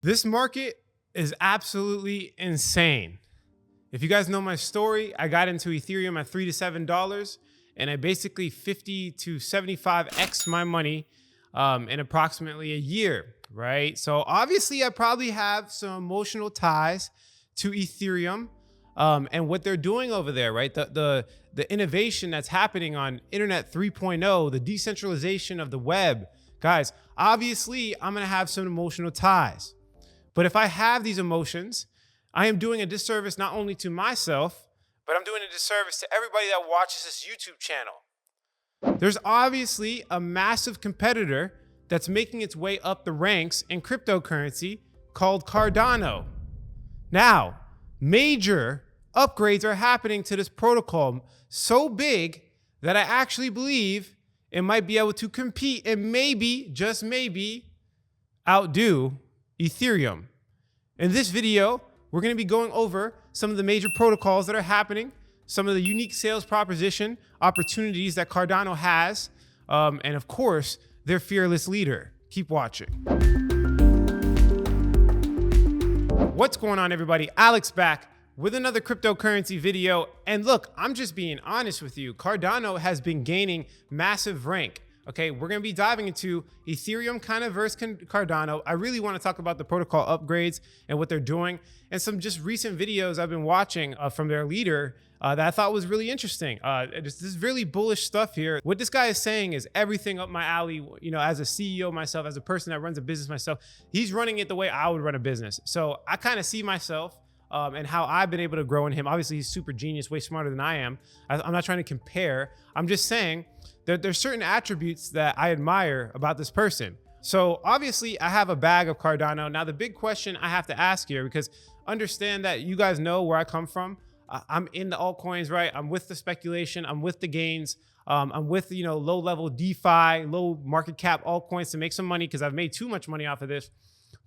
This market is absolutely insane. If you guys know my story, I got into Ethereum at $3 to $7, and I basically 50 to 75x my money in approximately a year, right? So obviously I probably have some emotional ties to Ethereum and what they're doing over there, right? The innovation that's happening on Internet 3.0, the decentralization of the web. Guys, obviously I'm gonna have some emotional ties. But if I have these emotions, I am doing a disservice not only to myself, but I'm doing a disservice to everybody that watches this YouTube channel. There's obviously a massive competitor that's making its way up the ranks in cryptocurrency called Cardano. Now, major upgrades are happening to this protocol so big that I actually believe it might be able to compete and maybe, just maybe, outdo Ethereum. In this video, we're going to be going over some of the major protocols that are happening, some of the unique sales proposition opportunities that Cardano has, and of course, their fearless leader. Keep watching. What's going on, everybody? Alex back with another cryptocurrency video. And look, I'm just being honest with you. Cardano has been gaining massive rank. Okay, we're going to be diving into Ethereum kind of versus Cardano. I really want to talk about the protocol upgrades and what they're doing, and some just recent videos I've been watching from their leader that I thought was really interesting. This is really bullish stuff here. What this guy is saying is everything up my alley. You know, as a CEO myself, as a person that runs a business myself, he's running it the way I would run a business. So I kind of see myself and how I've been able to grow in him. Obviously, he's super genius, way smarter than I am. I'm not trying to compare. I'm just saying that there's certain attributes that I admire about this person. So obviously, I have a bag of Cardano. Now, the big question I have to ask here, because understand that you guys know where I come from. I'm in the altcoins, right? I'm with the speculation. I'm with the gains. I'm with, low-level DeFi, low market cap altcoins to make some money because I've made too much money off of this.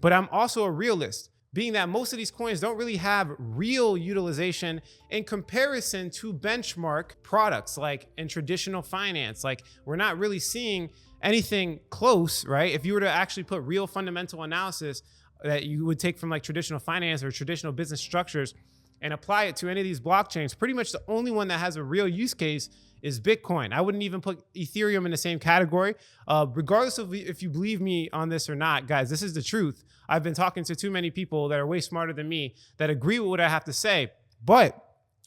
But I'm also a realist, being that most of these coins don't really have real utilization in comparison to benchmark products like in traditional finance. Like, we're not really seeing anything close, right? If you were to actually put real fundamental analysis that you would take from like traditional finance or traditional business structures and apply it to any of these blockchains, pretty much the only one that has a real use case is Bitcoin. I wouldn't even put Ethereum in the same category. Regardless of if you believe me on this or not, guys, this is the truth. I've been talking to too many people that are way smarter than me that agree with what I have to say, but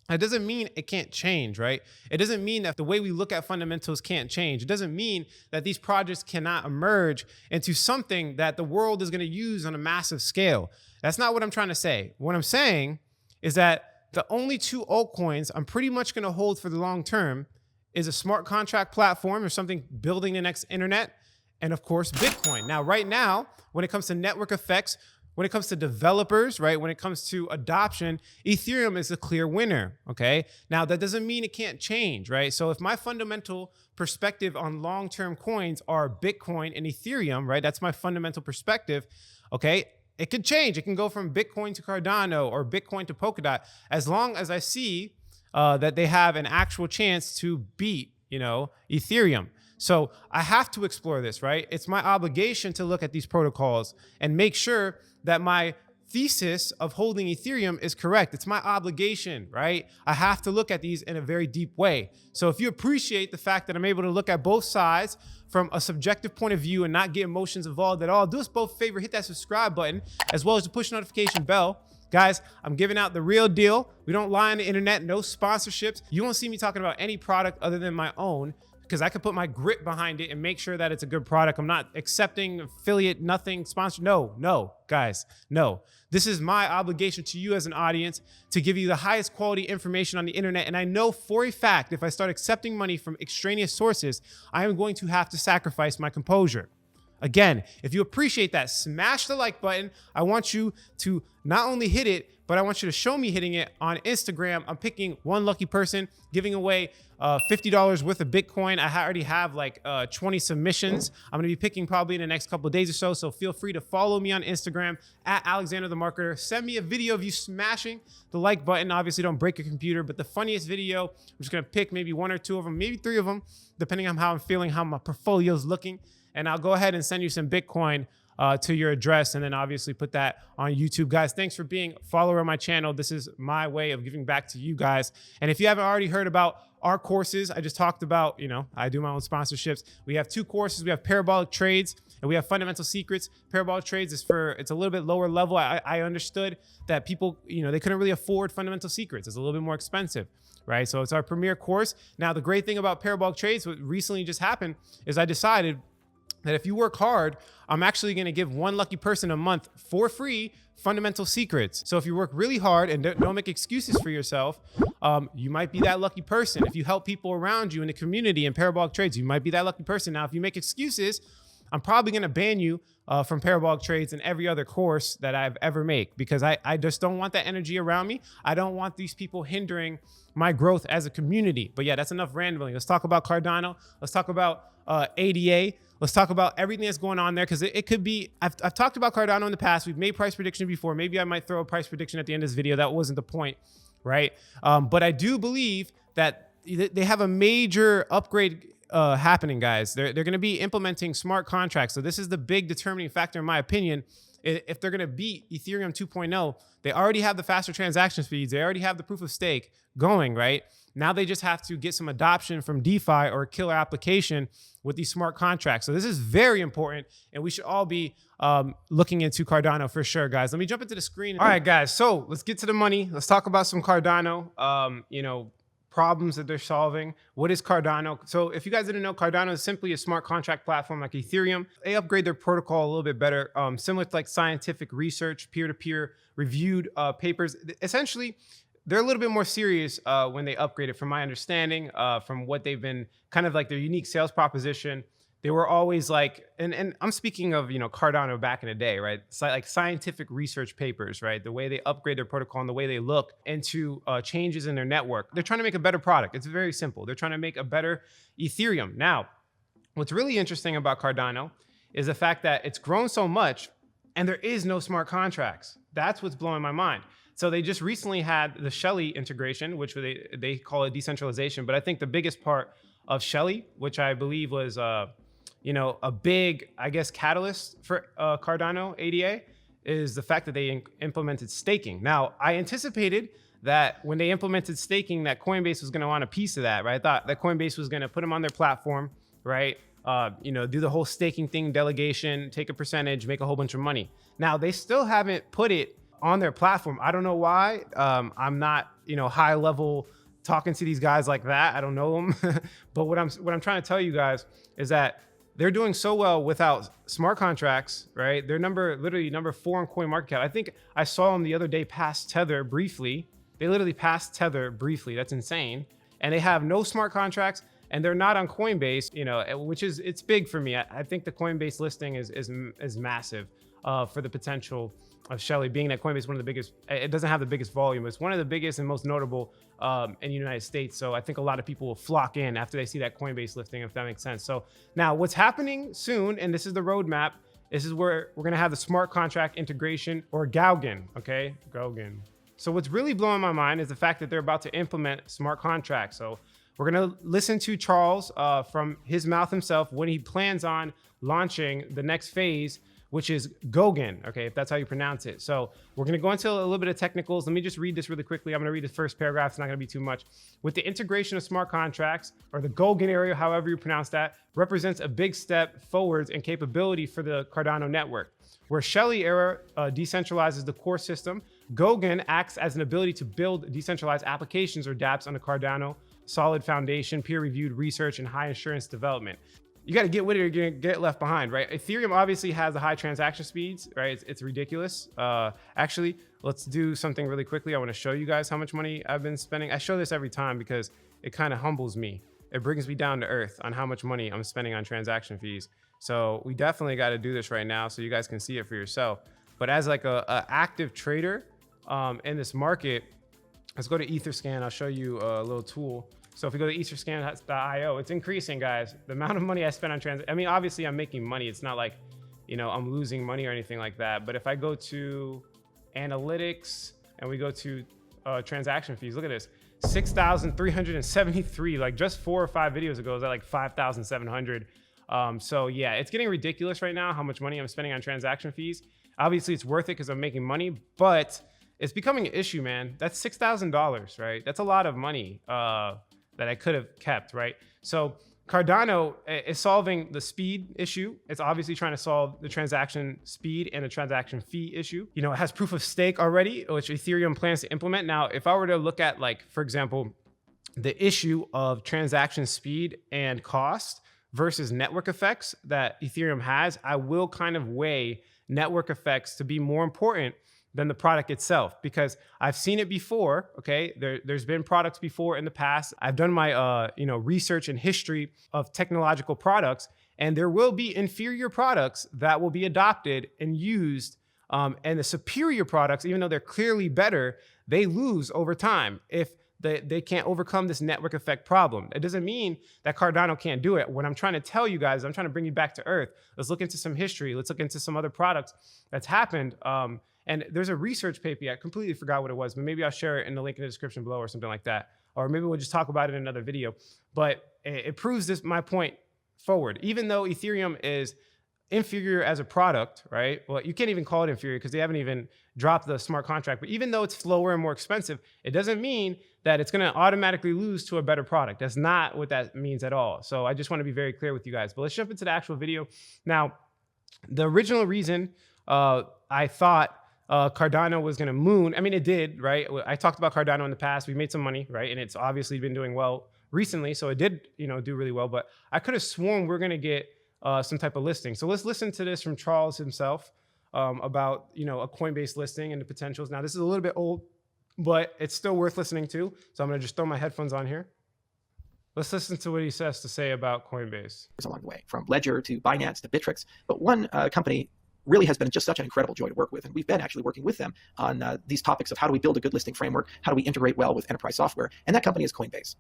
that doesn't mean it can't change, right? It doesn't mean that the way we look at fundamentals can't change. It doesn't mean that these projects cannot emerge into something that the world is going to use on a massive scale. That's not what I'm trying to say. What I'm saying is that the only two altcoins I'm pretty much going to hold for the long term is a smart contract platform or something building the next internet, and of course, Bitcoin. Now, right now, when it comes to network effects, when it comes to developers, right, when it comes to adoption, Ethereum is the clear winner, okay? Now, that doesn't mean it can't change, right? So if my fundamental perspective on long-term coins are Bitcoin and Ethereum, right, that's my fundamental perspective, okay? It could change. It can go from Bitcoin to Cardano or Bitcoin to Polkadot, as long as I see that they have an actual chance to beat, Ethereum. So I have to explore this, right? It's my obligation to look at these protocols and make sure that my thesis of holding Ethereum is correct. It's my obligation, right? I have to look at these in a very deep way. So if you appreciate the fact that I'm able to look at both sides from a subjective point of view and not get emotions involved at all, do us both a favor, hit that subscribe button, as well as the push notification bell. Guys, I'm giving out the real deal. We don't lie on the internet, no sponsorships. You won't see me talking about any product other than my own, because I can put my grit behind it and make sure that it's a good product. I'm not accepting affiliate, nothing, sponsor. No, guys, no. This is my obligation to you as an audience to give you the highest quality information on the internet. And I know for a fact, if I start accepting money from extraneous sources, I am going to have to sacrifice my composure. Again, if you appreciate that, smash the like button. I want you to not only hit it, but I want you to show me hitting it on Instagram. I'm picking one lucky person, giving away $50 worth of Bitcoin. I already have like 20 submissions. I'm gonna be picking probably in the next couple of days or so. So feel free to follow me on Instagram at Alexander the Marketer. Send me a video of you smashing the like button. Obviously don't break your computer, but the funniest video, I'm just gonna pick maybe one or two of them, maybe three of them, depending on how I'm feeling, how my portfolio is looking. And I'll go ahead and send you some Bitcoin to your address, and then obviously put that on YouTube. Guys, thanks for being a follower on my channel. This is my way of giving back to you guys. And if you haven't already heard about our courses, I just talked about, I do my own sponsorships. We have 2 courses. We have Parabolic Trades and we have Fundamental Secrets. Parabolic Trades is it's a little bit lower level. I understood that people, they couldn't really afford Fundamental Secrets. It's a little bit more expensive, right? So it's our premier course. Now, the great thing about Parabolic Trades, what recently just happened, is I decided that if you work hard, I'm actually going to give 1 lucky person a month for free Fundamental Secrets. So if you work really hard and don't make excuses for yourself, you might be that lucky person. If you help people around you in the community in Parabolic Trades, you might be that lucky person. Now, if you make excuses, I'm probably going to ban you from Parabolic Trades and every other course that I've ever made, because I just don't want that energy around me. I don't want these people hindering my growth as a community. But yeah, that's enough rambling. Let's talk about Cardano. Let's talk about ADA. Let's talk about everything that's going on there, because it could be, I've talked about Cardano in the past. We've made price prediction before. Maybe I might throw a price prediction at the end of this video. That wasn't the point, right? But I do believe that they have a major upgrade happening, guys. They're going to be implementing smart contracts. So this is the big determining factor, in my opinion. If they're going to beat Ethereum 2.0, they already have the faster transaction speeds. They already have the proof of stake going, right? Now they just have to get some adoption from DeFi or a killer application with these smart contracts. So this is very important, and we should all be looking into Cardano for sure, guys. Let me jump into the screen. All right, guys. So let's get to the money. Let's talk about some Cardano. Problems that they're solving. What is Cardano? So if you guys didn't know, Cardano is simply a smart contract platform like Ethereum. They upgrade their protocol a little bit better, similar to like scientific research, peer-to-peer reviewed papers. Essentially, they're a little bit more serious when they upgrade it, from my understanding, from what they've been kind of like their unique sales proposition. They were always like, and I'm speaking of, Cardano back in the day, right? It's like scientific research papers, right? The way they upgrade their protocol and the way they look into changes in their network. They're trying to make a better product. It's very simple. They're trying to make a better Ethereum. Now, what's really interesting about Cardano is the fact that it's grown so much and there is no smart contracts. That's what's blowing my mind. So they just recently had the Shelley integration, which they call it decentralization. But I think the biggest part of Shelley, which I believe was a big, catalyst for Cardano ADA, is the fact that they implemented staking. Now, I anticipated that when they implemented staking, that Coinbase was going to want a piece of that, right? I thought that Coinbase was going to put them on their platform, right? Do the whole staking thing, delegation, take a percentage, make a whole bunch of money. Now, they still haven't put it on their platform. I don't know why. I'm not, high level talking to these guys like that. I don't know them. But what I'm trying to tell you guys is that they're doing so well without smart contracts, right? They're literally number 4 in CoinMarketCap. I think I saw them the other day pass Tether briefly. They literally passed Tether briefly. That's insane. And they have no smart contracts, and they're not on Coinbase, which it's big for me. I think the Coinbase listing is massive for the potential of Shelley, being that Coinbase is one of the biggest. It doesn't have the biggest volume. It's one of the biggest and most notable in the United States. So I think a lot of people will flock in after they see that Coinbase listing, if that makes sense. So now what's happening soon, and this is the roadmap, this is where we're going to have the smart contract integration, or Gaugen, okay? Gaugen. So what's really blowing my mind is the fact that they're about to implement smart contracts. So we're going to listen to Charles from his mouth himself when he plans on launching the next phase, which is Gaugen, okay, if that's how you pronounce it. So we're gonna go into a little bit of technicals. Let me just read this really quickly. I'm gonna read the first paragraph, it's not gonna be too much. With the integration of smart contracts, or the Gaugen area, however you pronounce that, represents a big step forwards in capability for the Cardano network. Where Shelley era decentralizes the core system, Gaugen acts as an ability to build decentralized applications, or dApps, on the Cardano solid foundation, peer-reviewed research, and high assurance development. You got to get with it or you're going to get left behind, right? Ethereum obviously has the high transaction speeds, right? It's ridiculous. Actually, let's do something really quickly. I want to show you guys how much money I've been spending. I show this every time because it kind of humbles me. It brings me down to earth on how much money I'm spending on transaction fees. So we definitely got to do this right now so you guys can see it for yourself. But as like a active trader in this market, let's go to Etherscan. I'll show you a little tool. So if we go to etherscan.io, it's increasing, guys. The amount of money I spend on I mean, obviously I'm making money. It's not like, I'm losing money or anything like that. But if I go to analytics and we go to transaction fees, look at this, 6,373, like just 4 or 5 videos ago, it was at like 5,700. So yeah, it's getting ridiculous right now how much money I'm spending on transaction fees. Obviously, it's worth it because I'm making money, but it's becoming an issue, man. That's $6,000, right? That's a lot of money that I could have kept, right? So Cardano is solving the speed issue. It's obviously trying to solve the transaction speed and the transaction fee issue. You know, it has proof of stake already, which Ethereum plans to implement. Now, if I were to look at, like, for example, the issue of transaction speed and cost versus network effects that Ethereum has, I will kind of weigh network effects to be more important than the product itself, because I've seen it before. Okay, there's been products before in the past. I've done my research and history of technological products, and there will be inferior products that will be adopted and used, and the superior products, even though they're clearly better, they lose over time if they can't overcome this network effect problem. It doesn't mean that Cardano can't do it. What I'm trying to tell you guys, I'm trying to bring you back to earth. Let's look into some history. Let's look into some other products that's happened. And there's a research paper, I completely forgot what it was, but maybe I'll share it in the link in the description below or something like that. Or maybe we'll just talk about it in another video. But it proves my point forward. Even though Ethereum is inferior as a product, right? Well, you can't even call it inferior because they haven't even dropped the smart contract. But even though it's slower and more expensive, it doesn't mean that it's going to automatically lose to a better product. That's not what that means at all. So I just want to be very clear with you guys. But let's jump into the actual video. Now, the original reason I thought Cardano was going to moon, I mean, it did, right? I talked about Cardano in the past. We made some money, right? And it's obviously been doing well recently. So it did, do really well. But I could have sworn we're going to get some type of listing. So let's listen to this from Charles himself about, a Coinbase listing and the potentials. Now, this is a little bit old, but it's still worth listening to. So I'm going to just throw my headphones on here. Let's listen to what he says to say about Coinbase. Along the way, from Ledger to Binance to Bittrex. But one company really has been just such an incredible joy to work with. And we've been actually working with them on these topics of how do we build a good listing framework? How do we integrate well with enterprise software? And that company is Coinbase.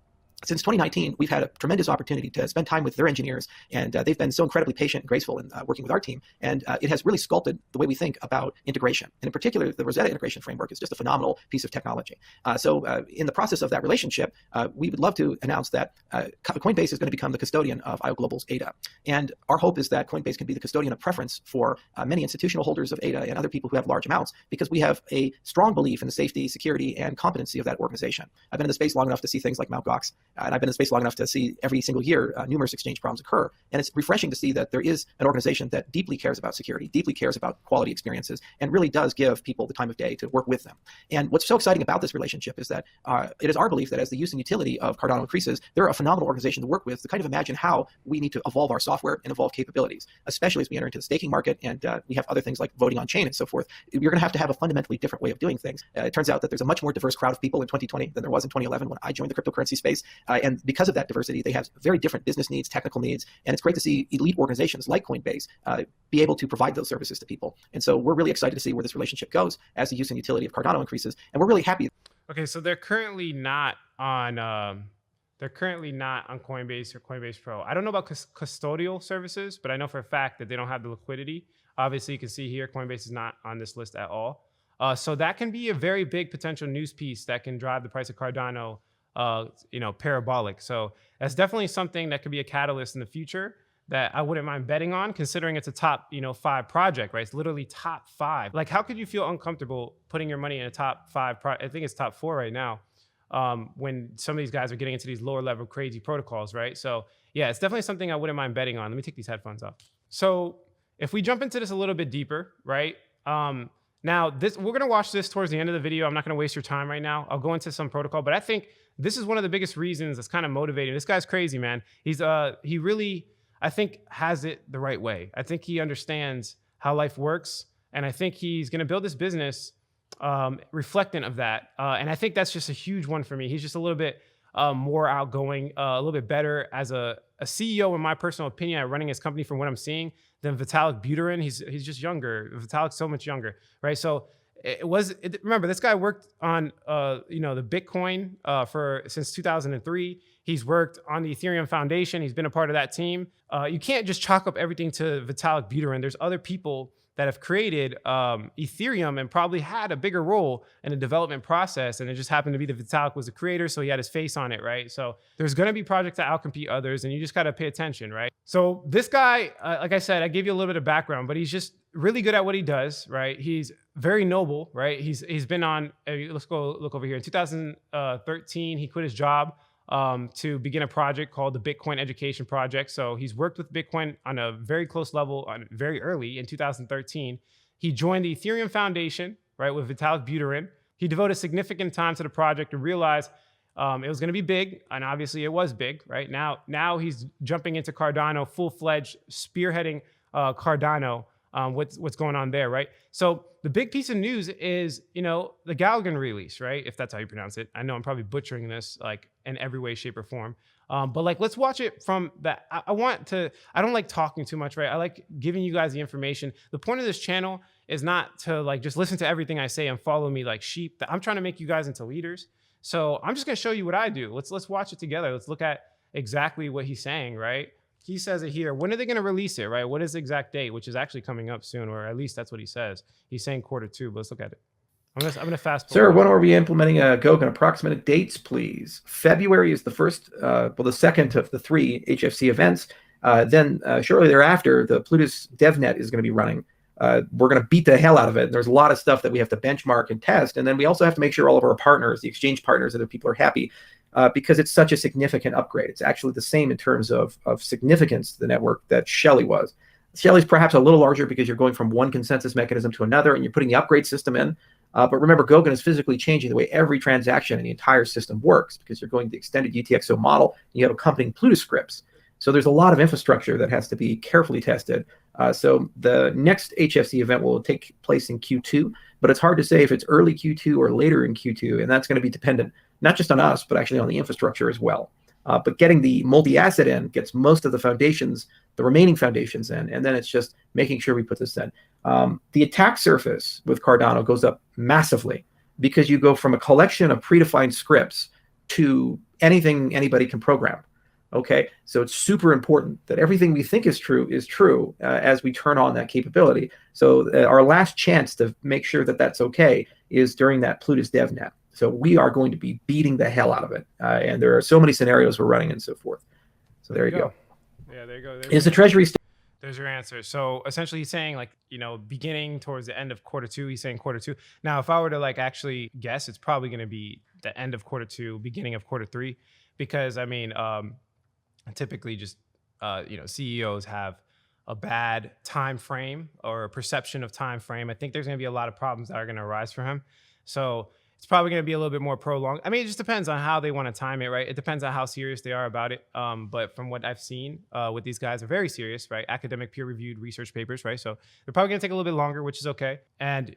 Since 2019, we've had a tremendous opportunity to spend time with their engineers, and they've been so incredibly patient and graceful in working with our team, and it has really sculpted the way we think about integration. And in particular, the Rosetta integration framework is just a phenomenal piece of technology. So in the process of that relationship, we would love to announce that Coinbase is going to become the custodian of IO Global's ADA. And our hope is that Coinbase can be the custodian of preference for many institutional holders of ADA and other people who have large amounts, because we have a strong belief in the safety, security, and competency of that organization. I've been in the space long enough to see things like Mt. Gox. And I've been in space long enough to see every single year numerous exchange problems occur. And it's refreshing to see that there is an organization that deeply cares about security, deeply cares about quality experiences, and really does give people the time of day to work with them. And what's so exciting about this relationship is that it is our belief that as the use and utility of Cardano increases, they're a phenomenal organization to work with to kind of imagine how we need to evolve our software and evolve capabilities, especially as we enter into the staking market and we have other things like voting on chain and so forth. You're going to have a fundamentally different way of doing things. It turns out that there's a much more diverse crowd of people in 2020 than there was in 2011 when I joined the cryptocurrency space. And because of that diversity, they have very different business needs, technical needs, and it's great to see elite organizations like Coinbase be able to provide those services to people. And so we're really excited to see where this relationship goes as the use and utility of Cardano increases, and we're really happy. Okay, so they're currently not on Coinbase or Coinbase Pro. I don't know about custodial services, but I know for a fact that they don't have the liquidity. Obviously, you can see here Coinbase is not on this list at all. So that can be a very big potential news piece that can drive the price of Cardano parabolic. So that's definitely something that could be a catalyst in the future that I wouldn't mind betting on, considering it's a top, 5 project, right? It's literally top 5. Like, how could you feel uncomfortable putting your money in a top 5? I think it's top 4 right now, when some of these guys are getting into these lower level crazy protocols, right? So yeah, it's definitely something I wouldn't mind betting on. Let me take these headphones off. So if we jump into this a little bit deeper, right? Now we're gonna watch this towards the end of the video. I'm not gonna waste your time right now. I'll go into some protocol, but I think this is one of the biggest reasons that's kind of motivating. This guy's crazy, man. He really, I think, has it the right way. I think he understands how life works, and I think he's going to build this business reflectant of that. And I think that's just a huge one for me. He's just a little bit more outgoing, a little bit better as a CEO, in my personal opinion, at running his company from what I'm seeing, than Vitalik Buterin. He's just younger. Vitalik's so much younger, right? So remember, this guy worked on the Bitcoin since 2003. He's worked on the Ethereum Foundation. He's been a part of that team. You can't just chalk up everything to Vitalik Buterin. There's other people that have created Ethereum and probably had a bigger role in the development process. And it just happened to be that Vitalik was the creator, so he had his face on it, right? So there's going to be projects that outcompete others, and you just got to pay attention, right? So this guy, like I said, I gave you a little bit of background, but he's just really good at what he does, right? He's very noble, right? He's been on. Let's go look over here. In 2013, he quit his job to begin a project called the Bitcoin Education Project. So he's worked with Bitcoin on a very close level, on very early in 2013. He joined the Ethereum Foundation, right, with Vitalik Buterin. He devoted significant time to the project and realized it was going to be big, and obviously it was big, right? Now he's jumping into Cardano, full-fledged, spearheading Cardano. What's going on there, right? So the big piece of news is, the Galgan release, right? If that's how you pronounce it. I know I'm probably butchering this like in every way, shape, or form. But like, let's watch it from that. I don't like talking too much, right? I like giving you guys the information. The point of this channel is not to like just listen to everything I say and follow me like sheep. I'm trying to make you guys into leaders. So I'm just going to show you what I do. Let's watch it together. Let's look at exactly what he's saying, right? He says it here. When are they going to release it, right? What is the exact date, which is actually coming up soon, or at least that's what he says. He's saying Q2, but let's look at it. I'm going to fast forward. Sir, when are we implementing Gogan? Approximate dates, please. February is the first, the second of the 3 HFC events. Then shortly thereafter, the Plutus DevNet is going to be running. We're going to beat the hell out of it. There's a lot of stuff that we have to benchmark and test. And then we also have to make sure all of our partners, the exchange partners, other people are happy because it's such a significant upgrade. It's actually the same in terms of significance to the network that Shelley was. Shelley's perhaps a little larger because you're going from one consensus mechanism to another and you're putting the upgrade system in. But remember, Gogan is physically changing the way every transaction in the entire system works because you're going to the extended UTXO model and you have accompanying Plutus scripts. So there's a lot of infrastructure that has to be carefully tested. So the next HFC event will take place in Q2, but it's hard to say if it's early Q2 or later in Q2, and that's going to be dependent not just on us, but actually on the infrastructure as well. But getting the multi-asset in gets most of the foundations, the remaining foundations in, and then it's just making sure we put this in. The attack surface with Cardano goes up massively because you go from a collection of predefined scripts to anything anybody can program. Okay, so it's super important that everything we think is true as we turn on that capability. So our last chance to make sure that that's okay is during that Plutus DevNet. So we are going to be beating the hell out of it. And there are so many scenarios we're running and so forth. So there you go. Yeah, there you go. Is the Treasury There's your answer. So essentially he's saying like, beginning towards the end of Q2, he's saying Q2. Now, if I were to like actually guess, it's probably going to be the end of Q2, beginning of Q3, because I mean, typically just, CEOs have a bad time frame or a perception of time frame. I think there's going to be a lot of problems that are going to arise for him. So it's probably going to be a little bit more prolonged. I mean, it just depends on how they want to time it, right? It depends on how serious they are about it. But from what I've seen with these guys, are very serious, right? Academic peer-reviewed research papers, right? So they're probably going to take a little bit longer, which is okay. And,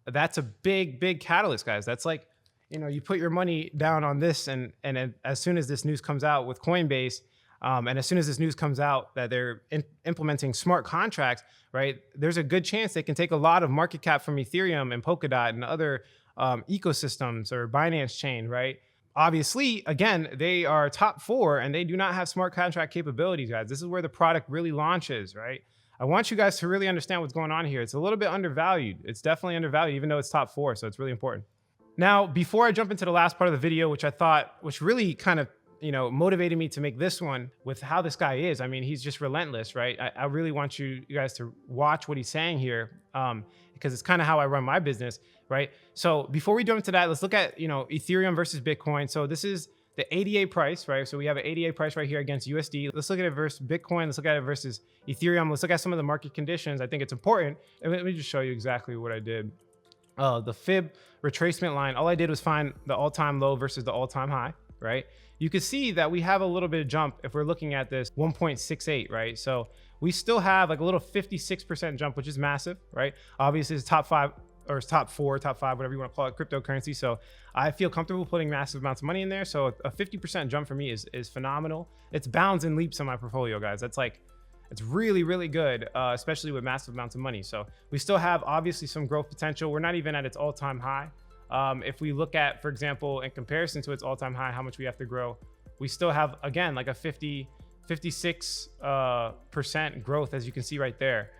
that's a big, big catalyst, guys. That's like, you put your money down on this and as soon as this news comes out with Coinbase, and as soon as this news comes out that they're implementing smart contracts, right, there's a good chance they can take a lot of market cap from Ethereum and Polkadot and other ecosystems or Binance chain, right? Obviously, again, they are top 4 and they do not have smart contract capabilities, guys. This is where the product really launches, right? I want you guys to really understand what's going on here. It's a little bit undervalued. It's definitely undervalued, even though it's top 4. So it's really important. Now, before I jump into the last part of the video, which really kind of motivated me to make this one with how this guy is. I mean, he's just relentless, right? I really want you guys to watch what he's saying here because it's kind of how I run my business, right? So before we jump into that, let's look at, Ethereum versus Bitcoin. So this is the ADA price, right? So we have an ADA price right here against USD. Let's look at it versus Bitcoin. Let's look at it versus Ethereum. Let's look at some of the market conditions. I think it's important. And let me just show you exactly what I did. The fib retracement line, all I did was find the all-time low versus the all-time high, right? You can see that we have a little bit of jump if we're looking at this 1.68, right? So we still have like a little 56% jump, which is massive, right? Obviously it's top 5 or it's top 4, top 5, whatever you want to call it, cryptocurrency. So I feel comfortable putting massive amounts of money in there. So a 50% jump for me is phenomenal. It's bounds and leaps in my portfolio, guys. That's like, it's really, really good, especially with massive amounts of money. So we still have obviously some growth potential. We're not even at its all-time high. If we look at, for example, in comparison to its all-time high, how much we have to grow, we still have, again, like a 56% growth, as you can see right there.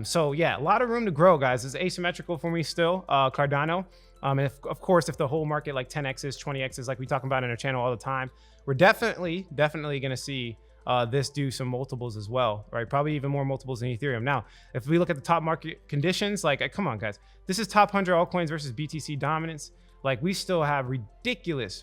So yeah, a lot of room to grow, guys. It's asymmetrical for me still, Cardano. And of course, if the whole market like 10x's, 20x's, like we talk about in our channel all the time, we're definitely going to see this do some multiples as well, right? Probably even more multiples than Ethereum. Now, if we look at the top market conditions, like, come on, guys, this is top 100 altcoins versus BTC dominance. Like, we still have ridiculous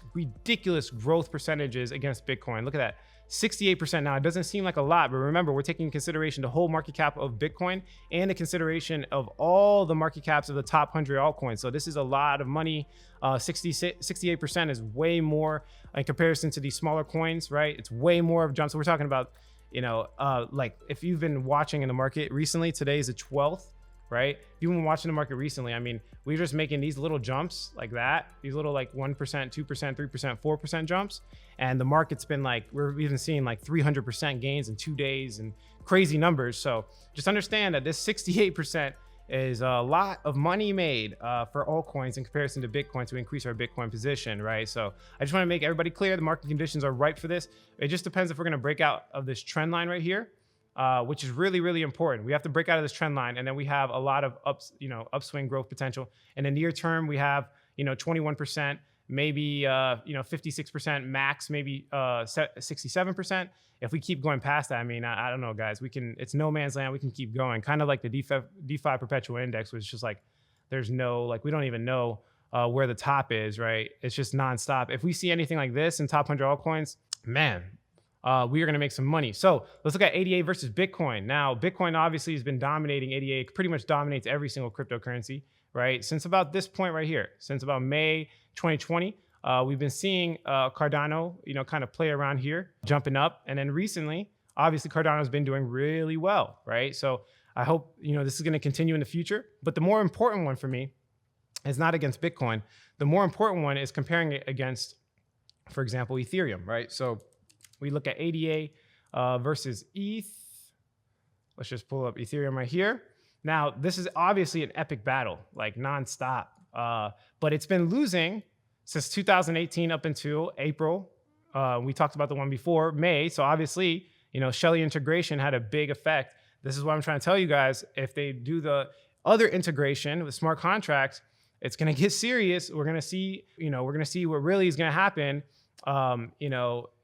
growth percentages against Bitcoin. Look at that. 68%. Now, it doesn't seem like a lot, but remember, we're taking into consideration the whole market cap of Bitcoin and the consideration of all the market caps of the top 100 altcoins. So this is a lot of money. 68% is way more in comparison to these smaller coins, right? It's way more of jumps. So we're talking about, you know, like if you've been watching in the market recently, today is the 12th, right? If you've been watching the market recently, I mean, we're just making these little jumps like that, these little like 1%, 2%, 3%, 4% jumps. And the market's been like, we're even seeing like 300% gains in 2 days and crazy numbers. So just understand that this 68% is a lot of money made for altcoins in comparison to Bitcoin to increase our Bitcoin position, right? So I just want to make everybody clear the market conditions are ripe for this. It just depends if we're going to break out of this trend line right here, which is really important. We have to break out of this trend line, and then we have a lot of upswing growth potential. In the near term, we have 21%, maybe 56% max, maybe 67%. If we keep going past that, I mean, I don't know, guys. We can. It's no man's land. We can keep going. Kind of like the DeFi perpetual index, which is just like there's no, like, we don't even know where the top is, right? It's just nonstop. If we see anything like this in top 100 altcoins, man, we are going to make some money. So let's look at ADA versus Bitcoin. Now, Bitcoin obviously has been dominating ADA. It pretty much dominates every single cryptocurrency, right? Since about this point right here, since about May 2020, we've been seeing Cardano, kind of play around here, jumping up. And then recently, obviously, Cardano has been doing really well, right? So I hope, this is going to continue in the future. But the more important one for me is not against Bitcoin. The more important one is comparing it against, for example, Ethereum, right? So we look at ADA versus ETH. Let's just pull up Ethereum right here. Now, this is obviously an epic battle, like nonstop. But it's been losing since 2018 up until April. We talked about the one before, May. So obviously, Shelley integration had a big effect. This is what I'm trying to tell you guys. If they do the other integration with smart contracts, it's going to get serious. We're going to see, what really is going to happen,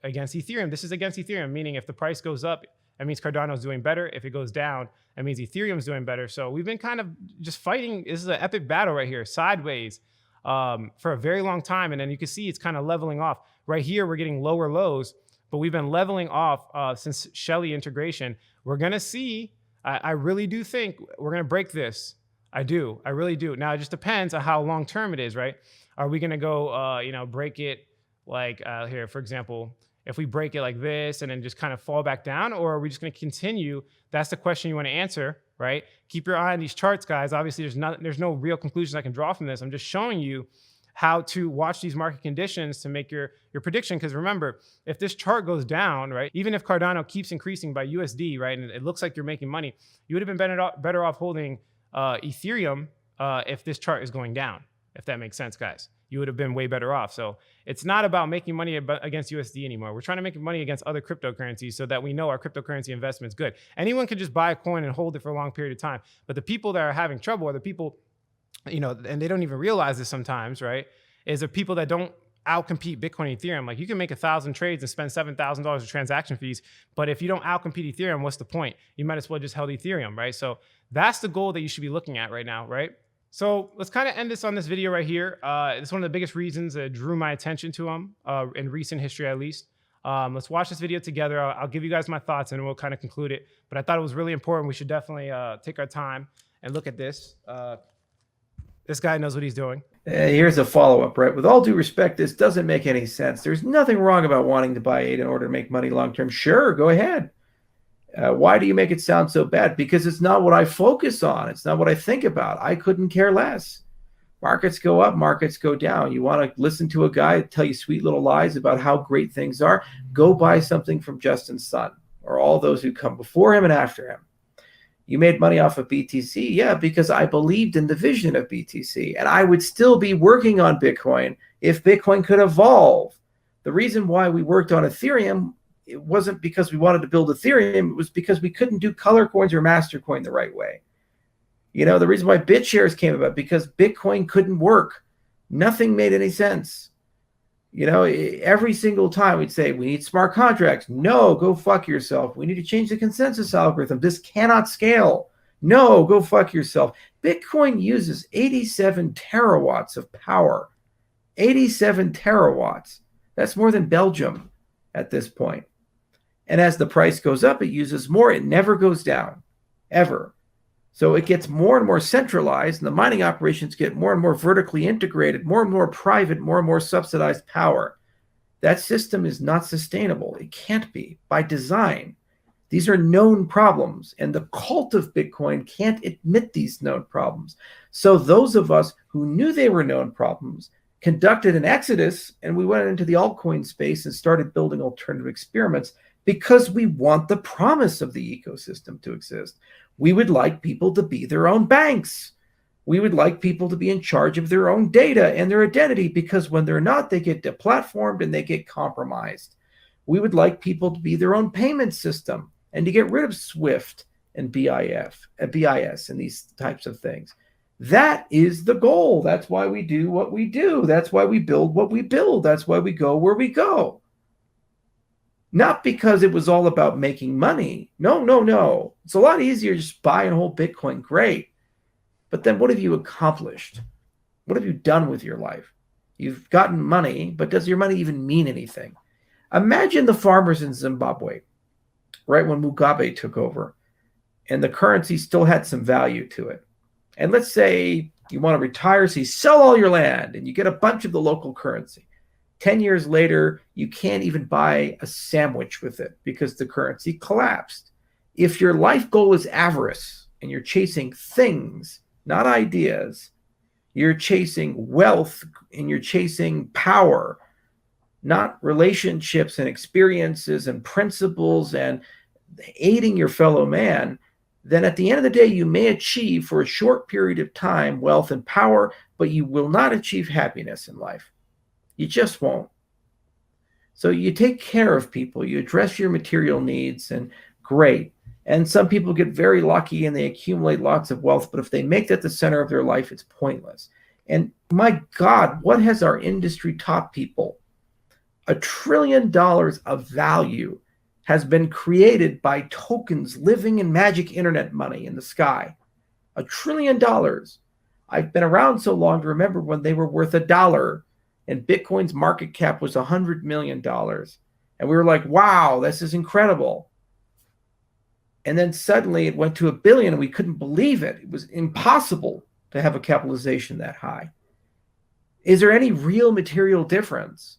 against Ethereum. This is against Ethereum, meaning if the price goes up, that means Cardano is doing better. If it goes down, that means Ethereum is doing better. So we've been kind of just fighting. This is an epic battle right here, sideways, for a very long time. And then you can see it's kind of leveling off. Right here, we're getting lower lows, but we've been leveling off since Shelley integration. We're going to see, I really do think we're going to break this. I really do. Now, it just depends on how long-term it is, right? Are we going to go, break it like here, for example, if we break it like this and then just kind of fall back down, or are we just going to continue? That's the question you want to answer, right? Keep your eye on these charts, guys. Obviously, there's no real conclusions I can draw from this. I'm just showing you how to watch these market conditions to make your prediction. Because remember, if this chart goes down, right, even if Cardano keeps increasing by USD, right, and it looks like you're making money, you would have been better off holding Ethereum if this chart is going down, if that makes sense, guys. You would have been way better off. So it's not about making money against USD anymore. We're trying to make money against other cryptocurrencies so that we know our cryptocurrency investment is good. Anyone can just buy a coin and hold it for a long period of time. But the people that are having trouble are the people, and they don't even realize this sometimes, right, is the people that don't outcompete Bitcoin and Ethereum. Like, you can make 1,000 trades and spend $7,000 of transaction fees, but if you don't outcompete Ethereum, what's the point? You might as well just held Ethereum, right? So that's the goal that you should be looking at right now, right? So let's kind of end this on this video right here. It's one of the biggest reasons that drew my attention to them in recent history, at least. Let's watch this video together. I'll give you guys my thoughts and we'll kind of conclude it. But I thought it was really important. We should definitely take our time and look at this. This guy knows what he's doing. Here's a follow-up, right? With all due respect, this doesn't make any sense. There's nothing wrong about wanting to buy ADA in order to make money long-term. Sure, go ahead. Why do you make it sound so bad? Because it's not what I focus on. It's not what I think about. I couldn't care less. Markets go up, markets go down. You want to listen to a guy tell you sweet little lies about how great things are? Go buy something from Justin Sun or all those who come before him and after him. You made money off of BTC? Yeah, because I believed in the vision of BTC. And I would still be working on Bitcoin if Bitcoin could evolve. The reason why we worked on Ethereum, it wasn't because we wanted to build Ethereum. It was because we couldn't do color coins or master coin the right way. The reason why BitShares came about, because Bitcoin couldn't work. Nothing made any sense. You know, every single time we'd say, we need smart contracts. No, go fuck yourself. We need to change the consensus algorithm. This cannot scale. No, go fuck yourself. Bitcoin uses 87 terawatts of power. 87 terawatts. That's more than Belgium at this point. And as the price goes up, it uses more. It never goes down, ever. So it gets more and more centralized, and the mining operations get more and more vertically integrated, more and more private, more and more subsidized power. That system is not sustainable. It can't be by design. These are known problems, and the cult of Bitcoin can't admit these known problems. So those of us who knew they were known problems conducted an exodus, and we went into the altcoin space and started building alternative experiments because we want the promise of the ecosystem to exist. We would like people to be their own banks. We would like people to be in charge of their own data and their identity, because when they're not, they get deplatformed and they get compromised. We would like people to be their own payment system and to get rid of SWIFT and BIS and these types of things. That is the goal. That's why we do what we do. That's why we build what we build. That's why we go where we go. Not because it was all about making money. No, no, no. It's a lot easier to just buy and hold Bitcoin. Great. But then what have you accomplished? What have you done with your life? You've gotten money, but does your money even mean anything? Imagine the farmers in Zimbabwe, right when Mugabe took over, and the currency still had some value to it. And let's say you want to retire, so you sell all your land and you get a bunch of the local currency. 10 years later, you can't even buy a sandwich with it because the currency collapsed. If your life goal is avarice and you're chasing things, not ideas, you're chasing wealth and you're chasing power, not relationships and experiences and principles and aiding your fellow man, then at the end of the day, you may achieve for a short period of time wealth and power, but you will not achieve happiness in life. You just won't. So you take care of people, you address your material needs, and great. And some people get very lucky and they accumulate lots of wealth, but if they make that the center of their life, it's pointless. And my God, what has our industry taught people? $1 trillion of value has been created by tokens living in magic internet money in the sky. $1 trillion. I've been around so long to remember when they were worth $1 and Bitcoin's market cap was $100 million. And we were like, wow, this is incredible. And then suddenly it went to $1 billion and we couldn't believe it. It was impossible to have a capitalization that high. Is there any real material difference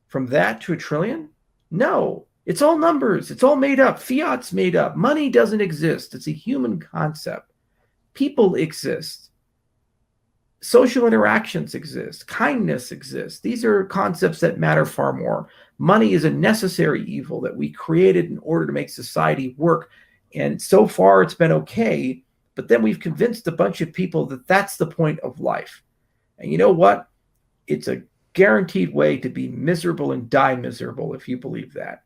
from that to $1 trillion? No. It's all numbers. It's all made up. Fiat's made up. Money doesn't exist. It's a human concept. People exist. Social interactions exist. Kindness exists. These are concepts that matter far more. Money is a necessary evil that we created in order to make society work. And so far it's been okay. But then we've convinced a bunch of people that that's the point of life. And you know what? It's a guaranteed way to be miserable and die miserable if you believe that.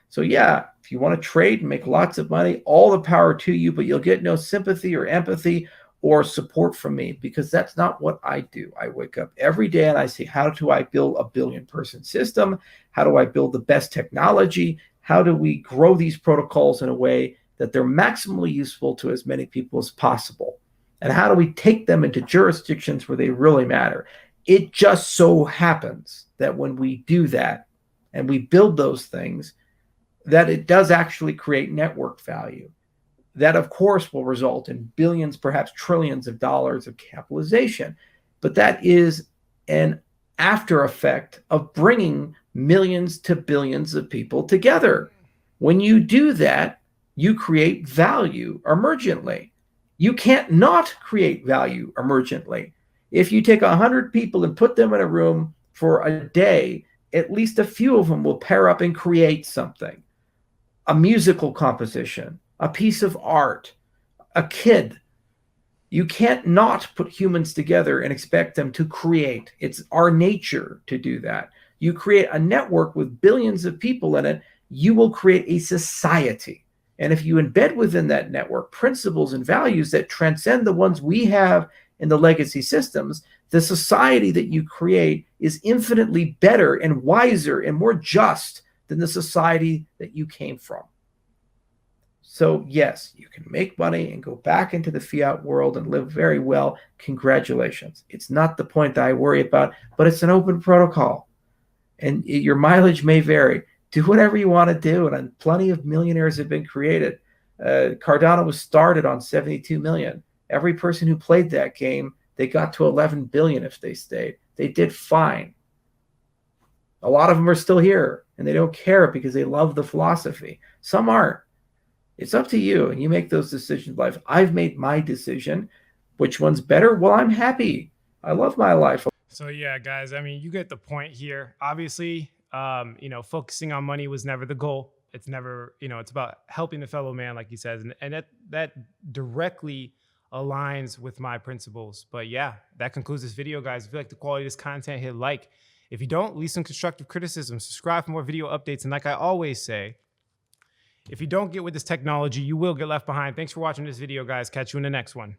So yeah, if you want to trade and make lots of money, all the power to you, but you'll get no sympathy or empathy or support from me, because that's not what I do. I wake up every day and I say, how do I build a billion-person system? How do I build the best technology? How do we grow these protocols in a way that they're maximally useful to as many people as possible? And how do we take them into jurisdictions where they really matter? It just so happens that when we do that and we build those things, that it does actually create network value. That, of course, will result in billions, perhaps trillions of dollars of capitalization. But that is an after effect of bringing millions to billions of people together. When you do that, you create value emergently. You can't not create value emergently. If you take 100 people and put them in a room for a day, at least a few of them will pair up and create something. A musical composition, a piece of art, a kid. You can't not put humans together and expect them to create. It's our nature to do that. You create a network with billions of people in it, you will create a society. And if you embed within that network principles and values that transcend the ones we have in the legacy systems, The society that you create is infinitely better and wiser and more just than the society that you came from. So yes, you can make money and go back into the fiat world and live very well. Congratulations. It's not the point that I worry about, but it's an open protocol. And your mileage may vary. Do whatever you want to do, and plenty of millionaires have been created. Cardano was started on 72 million. Every person who played that game, they got to 11 billion if they stayed. They did fine. A lot of them are still here, and they don't care because they love the philosophy. Some aren't. It's up to you, and you make those decisions in life. I've made my decision. Which one's better? Well, I'm happy. I love my life. So yeah, guys, I mean, you get the point here. Obviously, focusing on money was never the goal. It's never, it's about helping the fellow man, like he says. And that directly aligns with my principles. But yeah, that concludes this video, guys. If you like the quality of this content, hit like. If you don't, leave some constructive criticism. Subscribe for more video updates. And like I always say, if you don't get with this technology, you will get left behind. Thanks for watching this video, guys. Catch you in the next one.